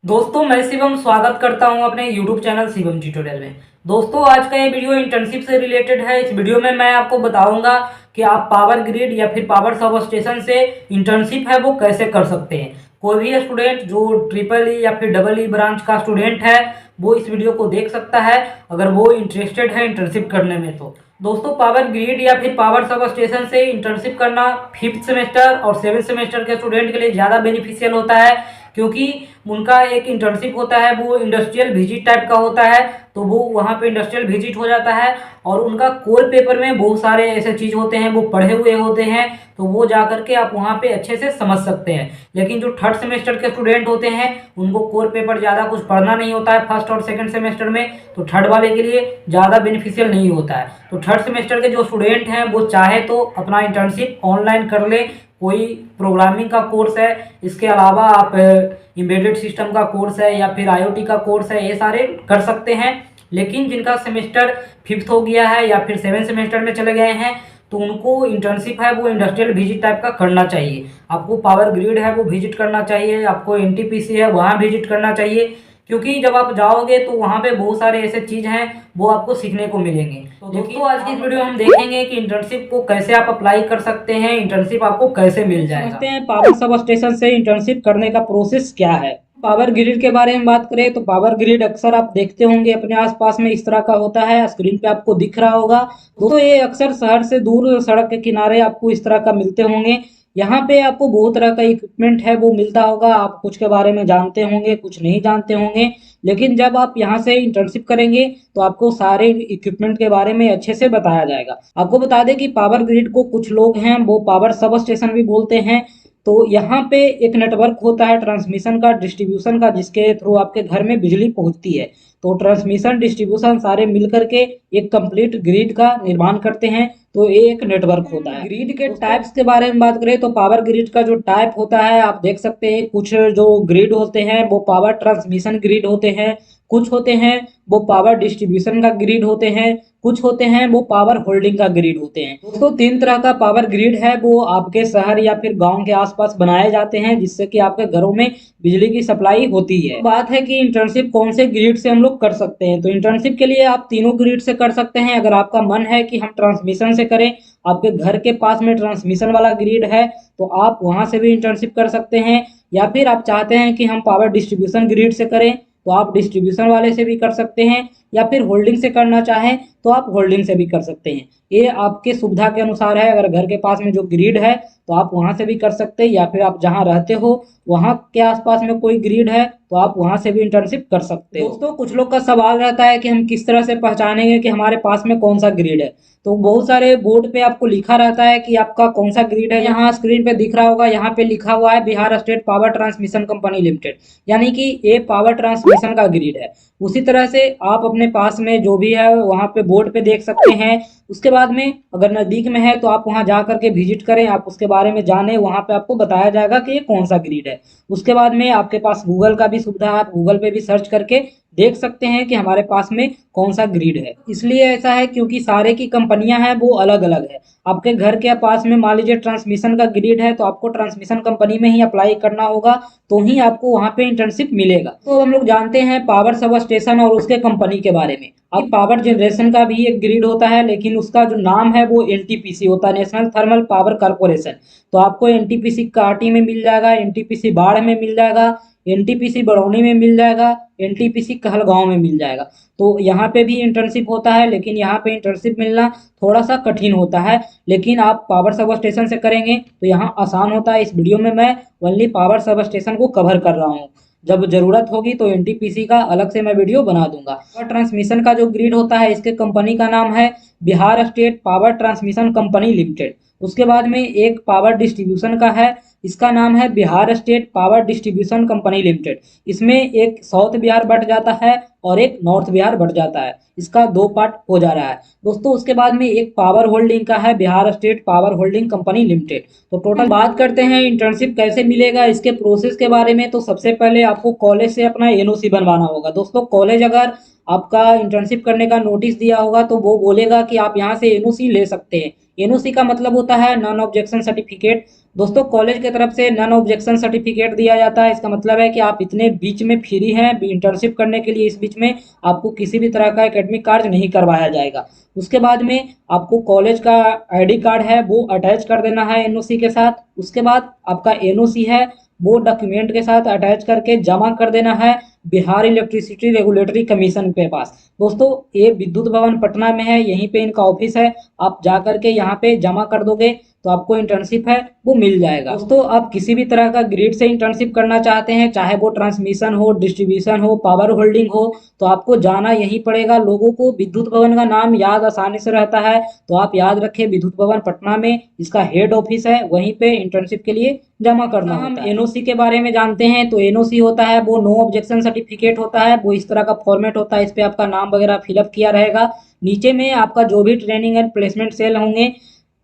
दोस्तों मैं शिवम स्वागत करता हूं अपने YouTube चैनल शिवम ट्यूटोरियल में। दोस्तों आज का ये वीडियो इंटर्नशिप से रिलेटेड है। इस वीडियो में मैं आपको बताऊंगा कि आप पावर ग्रिड या फिर पावर सब स्टेशन से इंटर्नशिप है वो कैसे कर सकते हैं। कोई भी स्टूडेंट जो ट्रिपल ई या फिर डबल ई ब्रांच का स्टूडेंट है वो इस वीडियो को देख सकता है अगर वो इंटरेस्टेड है इंटर्नशिप करने में। तो दोस्तों पावर ग्रिड या फिर पावर सब स्टेशन से इंटर्नशिप करना 5th सेमेस्टर और 7th सेमेस्टर के स्टूडेंट के लिए ज़्यादा बेनिफिशियल होता है, क्योंकि उनका एक इंटर्नशिप होता है वो इंडस्ट्रियल विजिट टाइप का होता है। तो वो वहाँ पे इंडस्ट्रियल विजिट हो जाता है और उनका कोर पेपर में बहुत सारे ऐसे चीज़ होते हैं वो पढ़े हुए होते हैं, तो वो जा करके आप वहाँ पे अच्छे से समझ सकते हैं। लेकिन जो 3rd सेमेस्टर के स्टूडेंट होते हैं उनको कोर पेपर ज़्यादा कुछ पढ़ना नहीं होता है 1st और 2nd सेमेस्टर में, तो 3rd वाले के लिए ज़्यादा बेनिफिशियल नहीं होता है। तो 3rd सेमेस्टर के जो स्टूडेंट हैं वो चाहे तो अपना इंटर्नशिप ऑनलाइन कर ले, कोई प्रोग्रामिंग का कोर्स है, इसके अलावा आप एम्बेडेड सिस्टम का कोर्स है या फिर आईओटी का कोर्स है, ये सारे कर सकते हैं। लेकिन जिनका सेमेस्टर 5th हो गया है या फिर 7th सेमेस्टर में चले गए हैं तो उनको इंटर्नशिप है वो इंडस्ट्रियल विजिट टाइप का करना चाहिए। आपको पावर ग्रिड है वो विजिट करना चाहिए, आपको एनटीपीसी है वहाँ विजिट करना चाहिए, क्योंकि जब आप जाओगे तो वहाँ पे बहुत सारे ऐसे चीज़ हैं वो आपको सीखने को मिलेंगे। तो दोस्तों आज की इस वीडियो हम देखेंगे कि इंटर्नशिप को कैसे आप अप्लाई कर सकते हैं, इंटर्नशिप आपको कैसे मिल जाएगा। समझते हैं पावर सब स्टेशन से इंटर्नशिप करने का प्रोसेस क्या है। पावर ग्रिड के बारे में बात करें तो पावर ग्रिड अक्सर आप देखते होंगे अपने आसपास में इस तरह का होता है, स्क्रीन पे आपको दिख रहा होगा। दोस्तों ये अक्सर शहर से दूर सड़क के किनारे आपको इस तरह का मिलते होंगे। यहाँ पे आपको बहुत तरह का इक्विपमेंट है वो मिलता होगा, आप कुछ के बारे में जानते होंगे कुछ नहीं जानते होंगे, लेकिन जब आप यहाँ से इंटर्नशिप करेंगे तो आपको सारे इक्विपमेंट के बारे में अच्छे से बताया जाएगा। आपको बता दें कि पावर ग्रिड को कुछ लोग हैं वो पावर सब स्टेशन भी बोलते हैं। तो यहाँ पे एक नेटवर्क होता है ट्रांसमिशन का, डिस्ट्रीब्यूशन का, जिसके थ्रू आपके घर में बिजली पहुंचती है। तो ट्रांसमिशन डिस्ट्रीब्यूशन सारे मिलकर के एक कंप्लीट ग्रिड का निर्माण करते हैं, तो ये एक नेटवर्क होता है। ग्रिड के टाइप्स के बारे में बात करें तो पावर ग्रिड का जो टाइप होता है आप देख सकते हैं, कुछ जो ग्रिड होते हैं वो पावर ट्रांसमिशन ग्रिड होते हैं, कुछ होते हैं वो पावर डिस्ट्रीब्यूशन का ग्रिड होते हैं, कुछ होते हैं वो पावर होल्डिंग का ग्रिड होते हैं। दोस्तों 3 तरह का पावर ग्रिड है वो आपके शहर या फिर गांव के आसपास बनाए जाते हैं, जिससे कि आपके घरों में बिजली की सप्लाई होती है। बात है कि इंटर्नशिप कौन से ग्रिड से हम लोग कर सकते हैं, तो इंटर्नशिप के लिए आप तीनों ग्रिड से कर सकते हैं। अगर आपका मन है कि हम ट्रांसमिशन से करें, आपके घर के पास में ट्रांसमिशन वाला ग्रिड है तो आप वहां से भी इंटर्नशिप कर सकते हैं, या फिर आप चाहते हैं कि हम पावर डिस्ट्रीब्यूशन ग्रिड से करें तो आप डिस्ट्रीब्यूशन वाले से भी कर सकते हैं, या फिर होल्डिंग से करना चाहें तो आप होल्डिंग से भी कर सकते हैं। ये आपके सुविधा के अनुसार है। अगर घर के पास में जो ग्रिड है तो आप वहां से भी कर सकते हैं, या फिर आप जहां रहते हो वहां के आसपास में कोई ग्रिड है तो आप वहां से भी इंटर्नशिप कर सकते हो। दोस्तों कुछ लोग का सवाल रहता है कि हम किस तरह से पहचानेंगे कि हमारे पास में कौन सा ग्रिड है। तो बहुत सारे बोर्ड पे आपको लिखा रहता है कि आपका कौन सा ग्रिड है। यहाँ स्क्रीन पे दिख रहा होगा, यहाँ पे लिखा हुआ है Bihar state power transmission company limited, यानी कि ये पावर ट्रांसमिशन का ग्रिड है। उसी तरह से आप अपने पास में जो भी है वहाँ पे बोर्ड पे देख सकते हैं। उसके बाद में अगर नज़दीक में है तो आप वहाँ जा करके विजिट करें, आप उसके बारे में जानें, वहाँ पे आपको बताया जाएगा कि ये कौन सा ग्रिड है। उसके बाद में आपके पास गूगल का भी सुविधा है, आप गूगल पे भी सर्च करके देख सकते हैं कि हमारे पास में कौन सा ग्रिड है। इसलिए ऐसा है क्योंकि सारे की कंपनियां हैं वो अलग अलग है। आपके घर के पास में मान लीजिए ट्रांसमिशन का ग्रिड है तो आपको ट्रांसमिशन कंपनी में ही अप्लाई करना होगा, तो ही आपको वहाँ पे इंटर्नशिप मिलेगा। तो हम लोग जानते हैं पावर सब स्टेशन और उसके कंपनी के बारे में। अब पावर जनरेशन का भी एक ग्रिड होता है, लेकिन उसका जो नाम है वो एनटीपीसी होता है, नेशनल थर्मल पावर कॉर्पोरेशन। तो आपको एनटीपीसी काटी में मिल जाएगा, एनटीपीसी बाढ़ में मिल जाएगा, एनटीपीसी बरौनी में मिल जाएगा, एनटीपीसी कहलगांव में मिल जाएगा। तो यहाँ पे भी इंटर्नशिप होता है, लेकिन यहाँ पे इंटर्नशिप मिलना थोड़ा सा कठिन होता है। लेकिन आप पावर सब स्टेशन से करेंगे तो यहाँ आसान होता है। इस वीडियो में मैं ओनली पावर सब स्टेशन को कवर कर रहा हूँ, जब जरूरत होगी तो एनटीपीसी का अलग से मैं वीडियो बना दूंगा। पावर ट्रांसमिशन का जो ग्रिड होता है इसके कंपनी का नाम है Bihar state power transmission company limited. उसके बाद में एक पावर डिस्ट्रीब्यूशन का है, इसका नाम है Bihar state power distribution company limited. इसमें एक साउथ बिहार बट जाता है और एक नॉर्थ बिहार बट जाता है, इसका 2 पार्ट हो जा रहा है दोस्तों। उसके बाद में एक पावर होल्डिंग का है Bihar state power holding company limited. तो टोटल बात करते हैं इंटर्नशिप कैसे मिलेगा, इसके प्रोसेस के बारे में। तो सबसे पहले आपको कॉलेज से अपना एनओसी बनवाना होगा। दोस्तों कॉलेज अगर आपका इंटर्नशिप करने का नोटिस दिया होगा तो वो बोलेगा कि आप यहाँ से एनओसी ले सकते हैं। एनओसी का मतलब होता है नॉन ऑब्जेक्शन सर्टिफिकेट। दोस्तों कॉलेज की तरफ से नॉन ऑब्जेक्शन सर्टिफिकेट दिया जाता है। इसका मतलब है कि आप इतने बीच में फ्री हैं इंटर्नशिप करने के लिए, इस बीच में आपको किसी भी तरह का एकेडमिक कार्य नहीं करवाया जाएगा। उसके बाद में आपको कॉलेज का आईडी कार्ड है वो अटैच कर देना है एनओसी के साथ। उसके बाद आपका एनओसी है वो डॉक्यूमेंट के साथ अटैच करके जमा कर देना है बिहार इलेक्ट्रिसिटी रेगुलेटरी कमीशन के पास। दोस्तों ये विद्युत भवन पटना में है, यहीं पे इनका ऑफिस है। आप जा करके यहाँ पे जमा कर दोगे तो आपको इंटर्नशिप है वो मिल जाएगा। दोस्तों आप किसी भी तरह का ग्रिड से इंटर्नशिप करना चाहते हैं, चाहे वो ट्रांसमिशन हो, डिस्ट्रीब्यूशन हो, पावर होल्डिंग हो, तो आपको जाना यहीं पड़ेगा। लोगों को विद्युत भवन का नाम याद आसानी से रहता है, तो आप याद रखें विद्युत भवन पटना में इसका हेड ऑफिस है, वहीं पे इंटर्नशिप के लिए जमा करना होता है। हम एनओसी के बारे में जानते हैं तो एनओसी होता है वो नो ऑब्जेक्शन सर्टिफिकेट होता है। वो इस तरह का फॉर्मेट होता है, इस पे आपका नाम वगैरह फिलअप किया रहेगा। नीचे में आपका जो भी ट्रेनिंग एंड प्लेसमेंट सेल होंगे,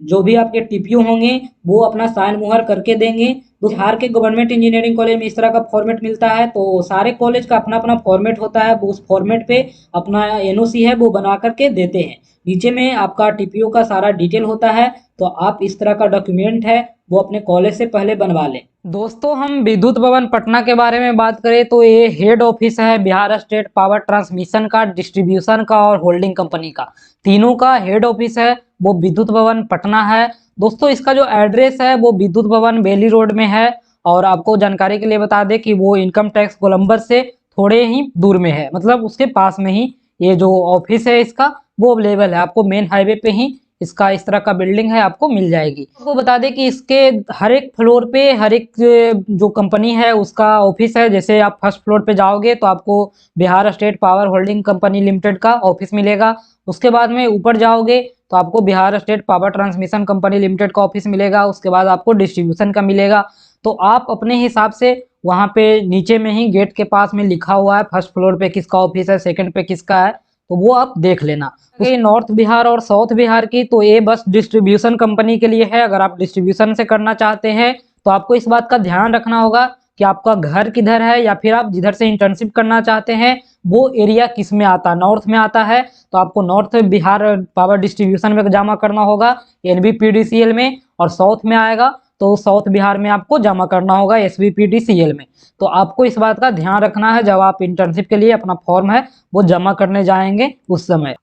जो भी आपके टीपीओ होंगे, वो अपना साइन मुहर करके देंगे। तो बिहार के गवर्नमेंट इंजीनियरिंग कॉलेज में इस तरह का फॉर्मेट मिलता है। तो सारे कॉलेज का अपना अपना फॉर्मेट होता है, वो उस फॉर्मेट पे अपना एनओसी है वो बना करके देते हैं। नीचे में आपका टीपीओ का सारा डिटेल होता है, तो आप इस तरह का डॉक्यूमेंट है वो अपने कॉलेज से पहले बनवा लें। दोस्तों हम विद्युत भवन पटना के बारे में बात करें तो ये हेड ऑफिस है बिहार स्टेट पावर ट्रांसमिशन का, डिस्ट्रीब्यूशन का और होल्डिंग कंपनी का, तीनों का हेड ऑफिस है वो विद्युत भवन पटना है। दोस्तों इसका जो एड्रेस है वो विद्युत भवन बेली रोड में है। और आपको जानकारी के लिए बता दें कि वो इनकम टैक्स गोलंबर से थोड़े ही दूर में है, मतलब उसके पास में ही ये जो ऑफिस है इसका वो अवेलेबल है। आपको मेन हाईवे पे ही इसका इस तरह का बिल्डिंग है आपको मिल जाएगी। आपको बता दें कि इसके हर एक फ्लोर पे हर एक जो कंपनी है उसका ऑफिस है। जैसे आप फर्स्ट फ्लोर पे जाओगे तो आपको Bihar state power holding company limited का ऑफिस मिलेगा। उसके बाद में ऊपर जाओगे तो आपको Bihar state power transmission company limited का ऑफिस मिलेगा। उसके बाद आपको डिस्ट्रीब्यूशन का मिलेगा। तो आप अपने हिसाब से वहाँ पे नीचे में ही गेट के पास में लिखा हुआ है फर्स्ट फ्लोर पे किसका ऑफिस है, सेकंड पे किसका है, तो वो आप देख लेना। ये नॉर्थ बिहार और साउथ बिहार की तो ये बस डिस्ट्रीब्यूशन कंपनी के लिए है। अगर आप डिस्ट्रीब्यूशन से करना चाहते हैं तो आपको इस बात का ध्यान रखना होगा कि आपका घर किधर है, या फिर आप जिधर से इंटर्नशिप करना चाहते हैं वो एरिया किस में आता है। नॉर्थ में आता है तो आपको नॉर्थ बिहार पावर डिस्ट्रीब्यूशन में जमा करना होगा एनबीपीडीसीएल में, और साउथ में आएगा तो साउथ बिहार में आपको जमा करना होगा एसबीपीडीसीएल में। तो आपको इस बात का ध्यान रखना है जब आप इंटर्नशिप के लिए अपना फॉर्म है वो जमा करने जाएंगे उस समय।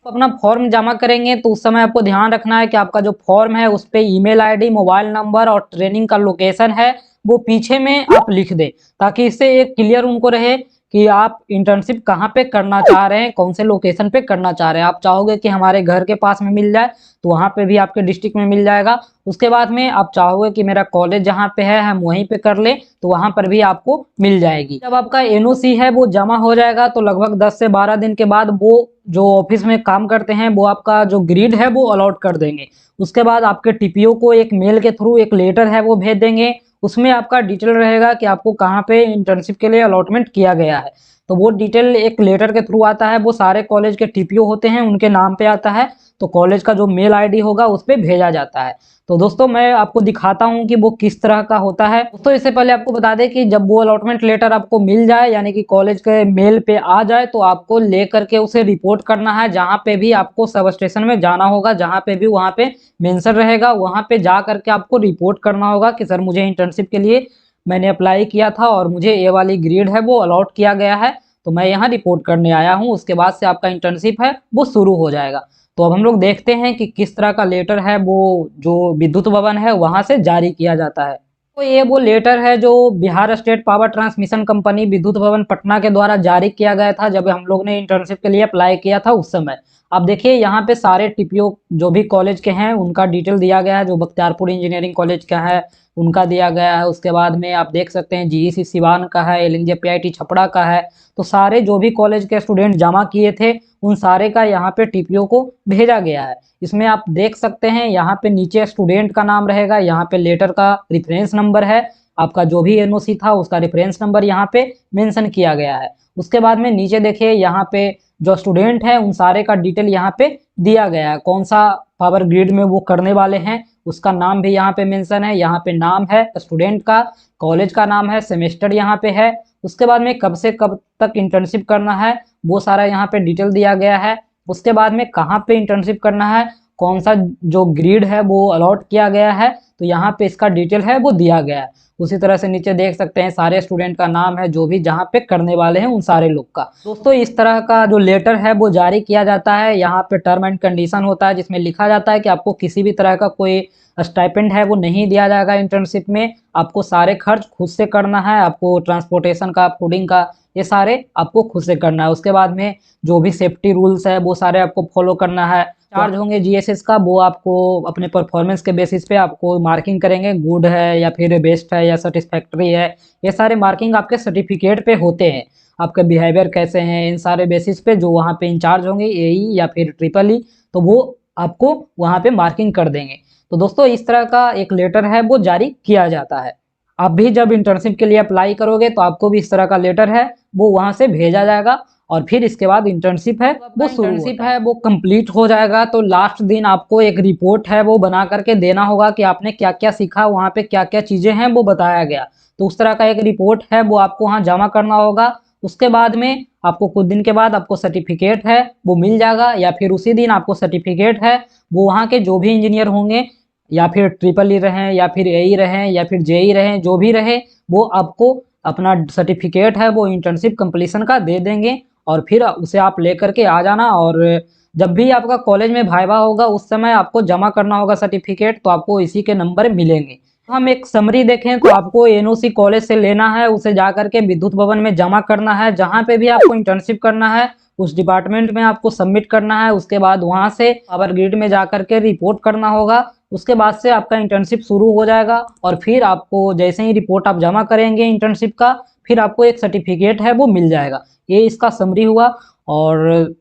अपना फॉर्म जमा करेंगे तो उस समय आपको ध्यान रखना है कि आपका जो फॉर्म है उस पर ईमेल आईडी, मोबाइल नंबर और ट्रेनिंग का लोकेशन है वो पीछे में आप लिख दें, ताकि इससे एक क्लियर उनको रहे कि आप इंटर्नशिप कहाँ पे करना चाह रहे हैं, कौन से लोकेशन पे करना चाह रहे हैं। आप चाहोगे कि हमारे घर के पास में मिल जाए तो वहाँ पे भी आपके डिस्ट्रिक्ट में मिल जाएगा। उसके बाद में आप चाहोगे कि मेरा कॉलेज जहाँ पे है हम वहीं पे कर लें तो वहाँ पर भी आपको मिल जाएगी। जब आपका एनओसी है वो जमा हो जाएगा तो लगभग 10 से 12 दिन के बाद वो जो ऑफिस में काम करते हैं वो आपका जो ग्रिड है वो अलॉट कर देंगे। उसके बाद आपके टीपीओ को एक मेल के थ्रू एक लेटर है वो भेज देंगे। उसमें आपका डिटेल रहेगा कि आपको कहाँ पे इंटर्नशिप के लिए अलॉटमेंट किया गया है। तो वो डिटेल एक लेटर के थ्रू आता है, वो सारे कॉलेज के टीपीओ होते हैं उनके नाम पे आता है। तो कॉलेज का जो मेल आईडी होगा उस पर भेजा जाता है। तो दोस्तों मैं आपको दिखाता हूँ कि वो किस तरह का होता है। दोस्तों इससे पहले आपको बता दें कि जब वो अलॉटमेंट लेटर आपको मिल जाए, यानी कि कॉलेज के मेल पे आ जाए, तो आपको ले करके उसे रिपोर्ट करना है। जहाँ पे भी आपको सब स्टेशन में जाना होगा, जहाँ पे भी वहाँ पे मेंशन रहेगा वहाँ पे जा करके आपको रिपोर्ट करना होगा कि सर मुझे इंटर्नशिप के लिए मैंने अप्लाई किया था और मुझे ये वाली ग्रेड है वो अलॉट किया गया है, तो मैं यहाँ रिपोर्ट करने आया हूँ। उसके बाद से आपका इंटर्नशिप है वो शुरू हो जाएगा। तो अब हम लोग देखते हैं कि किस तरह का लेटर है वो जो विद्युत भवन है वहां से जारी किया जाता है। तो ये वो लेटर है जो Bihar state power transmission company विद्युत भवन पटना के द्वारा जारी किया गया था जब हम लोग ने इंटर्नशिप के लिए अप्लाई किया था उस समय। आप देखिए यहाँ पे सारे टीपीओ जो भी कॉलेज के हैं उनका डिटेल दिया गया है। जो बख्तियारपुर इंजीनियरिंग कॉलेज का है उनका दिया गया है। उसके बाद में आप देख सकते हैं जीईसी सिवान का है, एलएनजे छपरा का है। तो सारे जो भी कॉलेज के स्टूडेंट जमा किए थे उन सारे का यहाँ पे टीपीओ को भेजा गया है। इसमें आप देख सकते हैं यहाँ पे नीचे स्टूडेंट का नाम रहेगा, यहाँ पे लेटर का रेफरेंस नंबर है, आपका जो भी एनओसी था उसका रेफरेंस नंबर यहाँ पे मेंशन किया गया है। उसके बाद में नीचे देखिए यहाँ पे जो स्टूडेंट है उन सारे का डिटेल यहाँ पे दिया गया है। कौन सा पावर ग्रिड में वो करने वाले हैं उसका नाम भी यहाँ पे मेंशन है। यहाँ पे नाम है स्टूडेंट का, कॉलेज का नाम है, सेमेस्टर यहाँ पे है। उसके बाद में कब से कब तक इंटर्नशिप करना है वो सारा यहाँ पे डिटेल दिया गया है। उसके बाद में कहाँ पे इंटर्नशिप करना है, कौन सा जो ग्रेड है वो अलॉट किया गया है, तो यहाँ पे इसका डिटेल है वो दिया गया है। उसी तरह से नीचे देख सकते हैं सारे स्टूडेंट का नाम है जो भी जहाँ पे करने वाले हैं उन सारे लोग का। दोस्तों इस तरह का जो लेटर है वो जारी किया जाता है। यहाँ पे टर्म एंड कंडीशन होता है जिसमें लिखा जाता है कि आपको किसी भी तरह का कोई स्टाइपेंड है वो नहीं दिया जाएगा इंटर्नशिप में। आपको सारे खर्च खुद से करना है, आपको ट्रांसपोर्टेशन का, फूडिंग का, ये सारे आपको खुद से करना है। उसके बाद में जो भी सेफ्टी रूल्स है वो सारे आपको फॉलो करना है। चार्ज होंगे जीएसएस का, वो आपको अपने परफॉर्मेंस के बेसिस पे आपको मार्किंग करेंगे, गुड है या फिर बेस्ट है या सेटिस्फैक्ट्री है। ये सारे मार्किंग आपके सर्टिफिकेट पे होते हैं। आपका बिहेवियर कैसे हैं इन सारे बेसिस पे जो वहाँ पे इंचार्ज होंगे एई या फिर ट्रिपल ई, तो वो आपको वहाँ पे मार्किंग कर देंगे। तो दोस्तों इस तरह का एक लेटर है वो जारी किया जाता है। आप भी जब इंटर्नशिप के लिए अप्लाई करोगे तो आपको भी इस तरह का लेटर है वो वहाँ से भेजा जाएगा और फिर इसके बाद इंटर्नशिप है वो इंटर्नशिप है वो कंप्लीट हो जाएगा। तो लास्ट दिन आपको एक रिपोर्ट है वो बना करके देना होगा कि आपने क्या क्या सीखा, वहाँ पे क्या क्या चीज़ें हैं वो बताया गया। तो उस तरह का एक रिपोर्ट है वो आपको वहाँ जमा करना होगा। उसके बाद में आपको कुछ दिन के बाद आपको सर्टिफिकेट है वो मिल जाएगा, या फिर उसी दिन आपको सर्टिफिकेट है वो वहाँ के जो भी इंजीनियर होंगे या फिर ट्रिपल ई रहें या फिर एई रहें या फिर जेई रहें, जो भी रहे वो आपको अपना सर्टिफिकेट है वो इंटर्नशिप कंप्लीशन का दे देंगे। और फिर उसे आप लेकर के आ जाना, और जब भी आपका कॉलेज में वाइवा होगा उस समय आपको जमा करना होगा सर्टिफिकेट, तो आपको इसी के नंबर मिलेंगे। हम एक समरी देखें तो आपको एनओसी कॉलेज से लेना है, उसे जा करके विद्युत भवन में जमा करना है। जहाँ पे भी आपको इंटर्नशिप करना है उस डिपार्टमेंट में आपको सबमिट करना है। उसके बाद वहाँ से पावर ग्रिड में जा करके रिपोर्ट करना होगा। उसके बाद से आपका इंटर्नशिप शुरू हो जाएगा, और फिर आपको जैसे ही रिपोर्ट आप जमा करेंगे इंटर्नशिप का, फिर आपको एक सर्टिफिकेट है वो मिल जाएगा। ये इसका समरी हुआ। और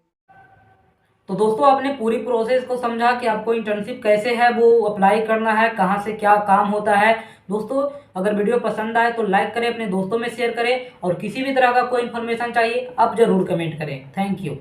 तो दोस्तों आपने पूरी प्रोसेस को समझा कि आपको इंटर्नशिप कैसे है वो अप्लाई करना है, कहाँ से क्या काम होता है। दोस्तों अगर वीडियो पसंद आए तो लाइक करें, अपने दोस्तों में शेयर करें, और किसी भी तरह का कोई इन्फॉर्मेशन चाहिए आप जरूर कमेंट करें। Thank you.